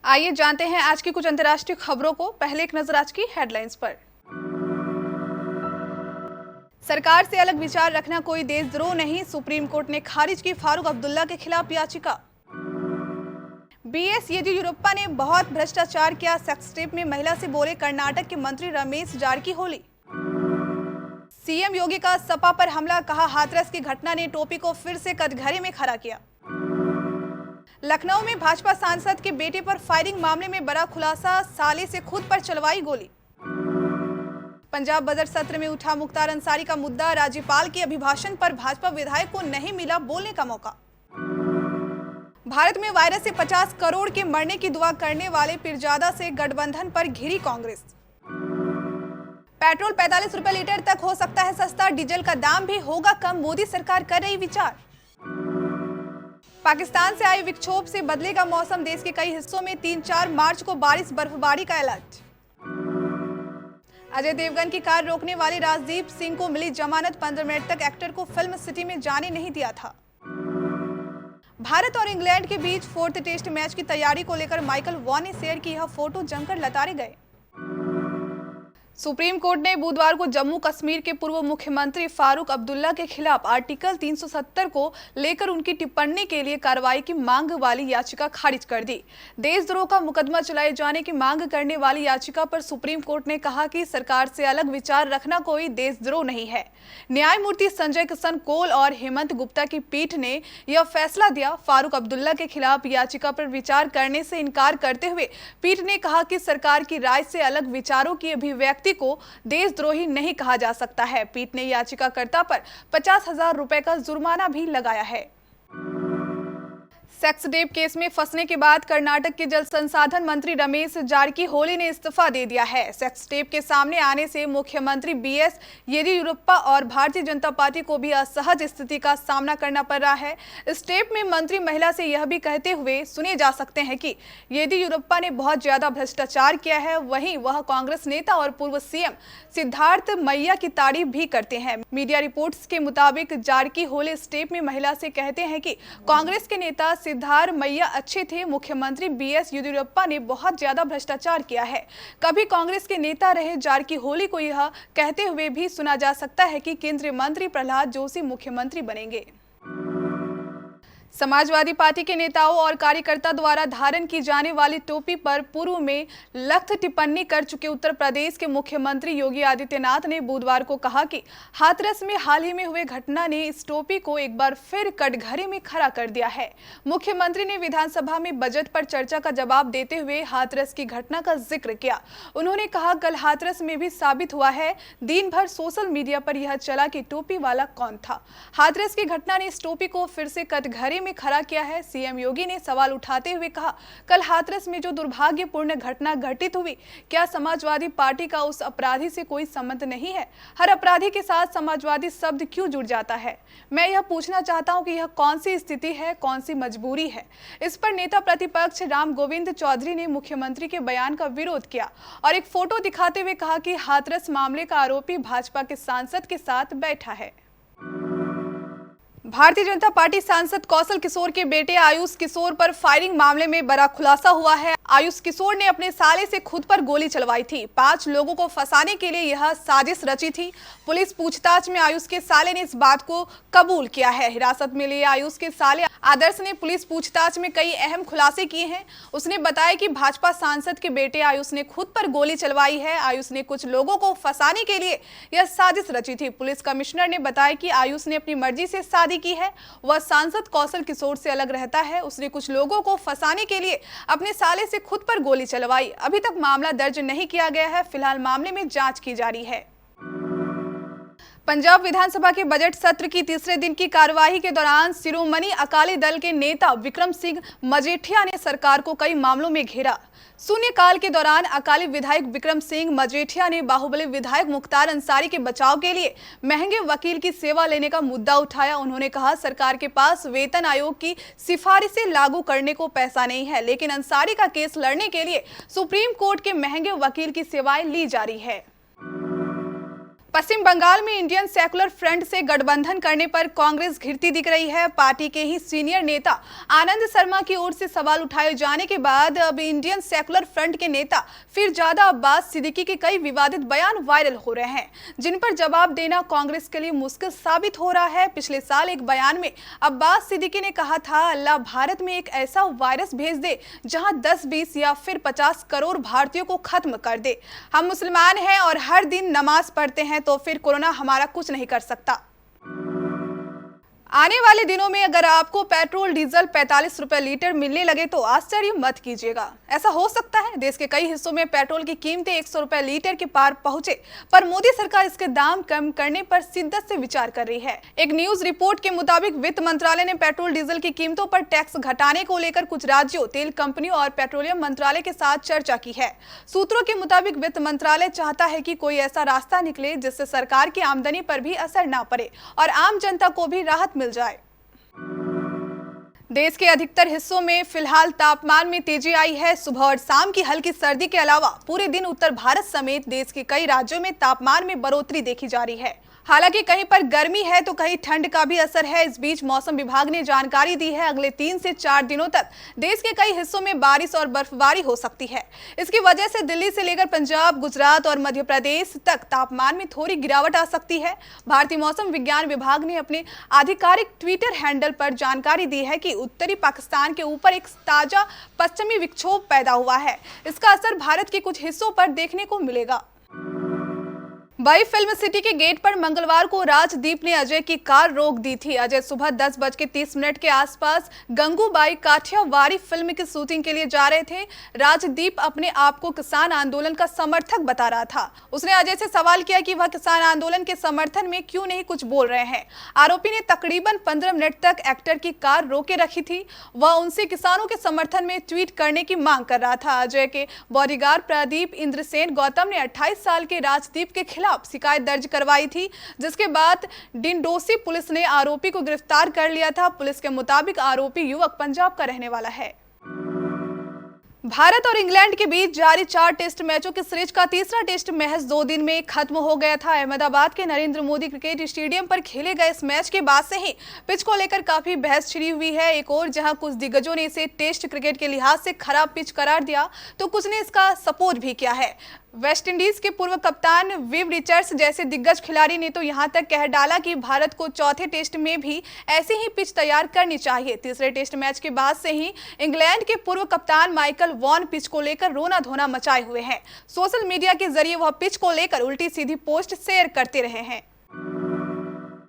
आइए जानते हैं आज की कुछ अंतर्राष्ट्रीय खबरों को। पहले एक नजर आज की हेडलाइंस पर। सरकार से अलग विचार रखना कोई देशद्रोह नहीं, सुप्रीम कोर्ट ने खारिज की फारूक अब्दुल्ला के खिलाफ याचिका। बीएस येदियुरप्पा ने बहुत भ्रष्टाचार किया, सेक्स टेप में महिला से बोले कर्नाटक के मंत्री रमेश जारकीहोली। सीएम योगी का सपा पर हमला, कहा हाथरस की घटना ने टोपी को फिर से कटघरे में खड़ा किया। लखनऊ में भाजपा सांसद के बेटे पर फायरिंग मामले में बड़ा खुलासा, साले से खुद पर चलवाई गोली। पंजाब बजट सत्र में उठा मुख्तार अंसारी का मुद्दा, राज्यपाल के अभिभाषण पर भाजपा विधायक को नहीं मिला बोलने का मौका। भारत में वायरस से 50 करोड़ के मरने की दुआ करने वाले पीरजादा से गठबंधन पर घिरी कांग्रेस। पेट्रोल 45 रुपए लीटर तक हो सकता है सस्ता, डीजल का दाम भी होगा कम, मोदी सरकार कर रही विचार। पाकिस्तान से आई विक्षोभ से बदलेगा मौसम, देश के कई हिस्सों में 3-4 मार्च को बारिश बर्फबारी का अलर्ट। अजय देवगन की कार रोकने वाले राजदीप सिंह को मिली जमानत, 15 मिनट तक एक्टर को फिल्म सिटी में जाने नहीं दिया था। भारत और इंग्लैंड के बीच 4th टेस्ट मैच की तैयारी को लेकर माइकल वॉन ने शेयर की यह फोटो, जमकर लताड़े गए। सुप्रीम कोर्ट ने बुधवार को जम्मू कश्मीर के पूर्व मुख्यमंत्री फारूक अब्दुल्ला के खिलाफ आर्टिकल 370 को लेकर उनकी टिप्पणी के लिए कार्रवाई की मांग वाली याचिका खारिज कर दी। देशद्रोह का मुकदमा चलाए जाने की मांग करने वाली याचिका पर सुप्रीम कोर्ट ने कहा कि सरकार से अलग विचार रखना कोई देशद्रोह नहीं है। न्यायमूर्ति संजय किशन कौल और हेमंत गुप्ता की पीठ ने यह फैसला दिया। फारूक अब्दुल्ला के खिलाफ याचिका पर विचार करने से इनकार करते हुए पीठ ने कहा कि सरकार की राय से अलग विचारों की अभिव्यक्ति को देशद्रोही नहीं कहा जा सकता है। पीठ ने याचिकाकर्ता पर 50,000 रुपए का जुर्माना भी लगाया है। सेक्स टेप केस में फंसने के बाद कर्नाटक के जल संसाधन मंत्री रमेश जारकीहोली ने इस्तीफा दे दिया है। सेक्स टेप के सामने आने से मुख्यमंत्री बीएस येदियुरप्पा और भारतीय जनता पार्टी को भी असहज स्थिति का सामना करना पड़ रहा है। इस टेप में मंत्री महिला से यह भी कहते हुए सुने जा सकते हैं कि येदियुरप्पा ने बहुत ज्यादा भ्रष्टाचार किया है। वहीं वह कांग्रेस नेता और पूर्व सीएम सिद्धार्थ मैया की तारीफ भी करते हैं। मीडिया रिपोर्ट्स के मुताबिक जारकीहोली इस टेप में महिला से कहते हैं कि कांग्रेस के नेता सिद्धार्थ मैया अच्छे थे, मुख्यमंत्री बीएस येदियुरप्पा ने बहुत ज्यादा भ्रष्टाचार किया है। कभी कांग्रेस के नेता रहे जारकीहोली को यह कहते हुए भी सुना जा सकता है कि केंद्रीय मंत्री प्रहलाद जोशी मुख्यमंत्री बनेंगे। समाजवादी पार्टी के नेताओं और कार्यकर्ता द्वारा धारण की जाने वाली टोपी पर पूर्व में लख्त टिप्पणी कर चुके उत्तर प्रदेश के मुख्यमंत्री योगी आदित्यनाथ ने बुधवार को कहा कि हाथरस में हाल ही में हुए घटना ने इस टोपी को एक बार फिर कटघरे में खड़ा कर दिया है। मुख्यमंत्री ने विधानसभा में बजट पर चर्चा का जवाब देते हुए हाथरस की घटना का जिक्र किया। उन्होंने कहा, कल हाथरस में भी साबित हुआ है, दिन भर सोशल मीडिया पर यह चला कि टोपी वाला कौन था। हाथरस की घटना ने इस टोपी को फिर से कटघरे में खड़ा किया है। सीएम योगी ने सवाल उठाते हुए कहा, कल हाथरस में जो दुर्भाग्यपूर्ण घटना घटित हुई, क्या समाजवादी पार्टी का उस अपराधी से कोई संबंध नहीं है? हर अपराधी के साथ समाजवादी शब्द क्यों जुड़ जाता है? मैं यह पूछना चाहता हूं कि यह कौन सी स्थिति है, कौन सी मजबूरी है? इस पर नेता प्रतिपक्ष राम गोविंद चौधरी ने मुख्यमंत्री के बयान का विरोध किया और एक फोटो दिखाते हुए कहा कि हाथरस मामले का आरोपी भाजपा के सांसद के साथ बैठा है। भारतीय जनता पार्टी सांसद कौशल किशोर के बेटे आयुष किशोर पर फायरिंग मामले में बड़ा खुलासा हुआ है। आयुष किशोर ने अपने साले से खुद पर गोली चलवाई थी। 5 लोगों को फंसाने के लिए यह साजिश रची थी। पुलिस पूछताछ में आयुष के साले ने इस बात को कबूल किया है। हिरासत में लिए आयुष के साले आदर्श ने पुलिस पूछताछ में कई अहम खुलासे किए हैं। उसने बताया कि भाजपा सांसद के बेटे आयुष ने खुद पर गोली चलवाई है। आयुष ने कुछ लोगों को फंसाने के लिए यह साजिश रची थी। पुलिस कमिश्नर ने बताया कि आयुष ने अपनी मर्जी से शादी की है। वह सांसद कौशल किशोर से अलग रहता है। उसने कुछ लोगों को फंसाने के लिए अपने साले से खुद पर गोली चलवाई। अभी तक मामला दर्ज नहीं किया गया है। फिलहाल मामले में जांच की जा रही है। पंजाब विधानसभा के बजट सत्र की तीसरे दिन की कार्यवाही के दौरान शिरोमणि अकाली दल के नेता विक्रम सिंह मजीठिया ने सरकार को कई मामलों में घेरा। शून्यकाल के दौरान अकाली विधायक विक्रम सिंह मजीठिया ने बाहुबली विधायक मुख्तार अंसारी के बचाव के लिए महंगे वकील की सेवा लेने का मुद्दा उठाया। उन्होंने कहा, सरकार के पास वेतन आयोग की सिफारिशें लागू करने को पैसा नहीं है, लेकिन अंसारी का केस लड़ने के लिए सुप्रीम कोर्ट के महंगे वकील की सेवाएं ली जा रही है। पश्चिम बंगाल में इंडियन सेकुलर फ्रंट से गठबंधन करने पर कांग्रेस घिरती दिख रही है। पार्टी के ही सीनियर नेता आनंद शर्मा की ओर से सवाल उठाए जाने के बाद अब इंडियन सेकुलर फ्रंट के नेता फिरजादा अब्बास सिद्दीकी के कई विवादित बयान वायरल हो रहे हैं, जिन पर जवाब देना कांग्रेस के लिए मुश्किल साबित हो रहा है। पिछले साल एक बयान में अब्बास सिद्दीकी ने कहा था, अल्लाह भारत में एक ऐसा वायरस भेज दे जहां 10, 20 या फिर 50 करोड़ भारतीयों को खत्म कर दे। हम मुसलमान हैं और हर दिन नमाज पढ़ते हैं, तो फिर कोरोना हमारा कुछ नहीं कर सकता। आने वाले दिनों में अगर आपको पेट्रोल डीजल 45 रुपए लीटर मिलने लगे तो आश्चर्य मत कीजिएगा। ऐसा हो सकता है देश के कई हिस्सों में पेट्रोल की कीमतें 100 रुपए लीटर के पार पहुंचे, पर मोदी सरकार इसके दाम कम करने पर शिद्दत से विचार कर रही है। एक न्यूज रिपोर्ट के मुताबिक वित्त मंत्रालय ने पेट्रोल डीजल की कीमतों पर टैक्स घटाने को लेकर कुछ राज्यों, तेल कंपनियों और पेट्रोलियम मंत्रालय के साथ चर्चा की है। सूत्रों के मुताबिक वित्त मंत्रालय चाहता है कि कोई ऐसा रास्ता निकले जिससे सरकार की आमदनी पर भी असर न पड़े और आम जनता को भी राहत मिल जाए। देश के अधिकतर हिस्सों में फिलहाल तापमान में तेजी आई है। सुबह और शाम की हल्की सर्दी के अलावा पूरे दिन उत्तर भारत समेत देश के कई राज्यों में तापमान में बढ़ोतरी देखी जा रही है। हालांकि कहीं पर गर्मी है तो कहीं ठंड का भी असर है। इस बीच मौसम विभाग ने जानकारी दी है, अगले 3 से 4 दिनों तक देश के कई हिस्सों में बारिश और बर्फबारी हो सकती है। इसकी वजह से दिल्ली से लेकर पंजाब, गुजरात और मध्य प्रदेश तक तापमान में थोड़ी गिरावट आ सकती है। भारतीय मौसम विज्ञान विभाग ने अपने आधिकारिक ट्विटर हैंडल पर जानकारी दी है कि उत्तरी पाकिस्तान के ऊपर एक ताजा पश्चिमी विक्षोभ पैदा हुआ है। इसका असर भारत के कुछ हिस्सों पर देखने को मिलेगा। वही फिल्म सिटी के गेट पर मंगलवार को राजदीप ने अजय की कार रोक दी थी। अजय सुबह 10:30 के आसपास गंगूबाई काठियावाड़ी फिल्म की शूटिंग के लिए जा रहे थे। राजदीप अपने आप को किसान आंदोलन का समर्थक बता रहा था। उसने अजय से सवाल किया कि वह किसान आंदोलन के समर्थन में क्यों नहीं कुछ बोल रहे हैं। आरोपी ने तकरीबन 15 मिनट तक एक्टर की कार रोके रखी थी। वह उनसे किसानों के समर्थन में ट्वीट करने की मांग कर रहा था। अजय के बॉडीगार्ड प्रदीप इंद्रसेन गौतम ने 28 साल के राजदीप के खिलाफ शिकायत दर्ज करवाई थी, जिसके बाद डिंडोसी पुलिस ने आरोपी को गिरफ्तार कर लिया था। पुलिस के मुताबिक आरोपी युवक पंजाब का रहने वाला है। भारत और इंग्लैंड के बीच जारी 4 टेस्ट मैचों की सीरीज का तीसरा टेस्ट महज 2 दिन में खत्म हो गया था। अहमदाबाद के नरेंद्र मोदी क्रिकेट स्टेडियम पर खेले गए इस मैच के बाद से ही पिच को लेकर काफी बहस छिड़ी हुई है। एक और जहां कुछ दिग्गजों ने इसे टेस्ट क्रिकेट के लिहाज से खराब पिच करार दिया, तो कुछ ने इसका सपोर्ट भी किया है। वेस्टइंडीज के पूर्व कप्तान विव रिचर्ड्स जैसे दिग्गज खिलाड़ी ने तो यहां तक कह डाला कि भारत को चौथे टेस्ट में भी ऐसे ही पिच तैयार करनी चाहिए। तीसरे टेस्ट मैच के बाद से ही इंग्लैंड के पूर्व कप्तान माइकल वॉन पिच को लेकर रोना धोना मचाए हुए हैं। सोशल मीडिया के जरिए वह पिच को लेकर उल्टी सीधी पोस्ट शेयर करते रहे हैं।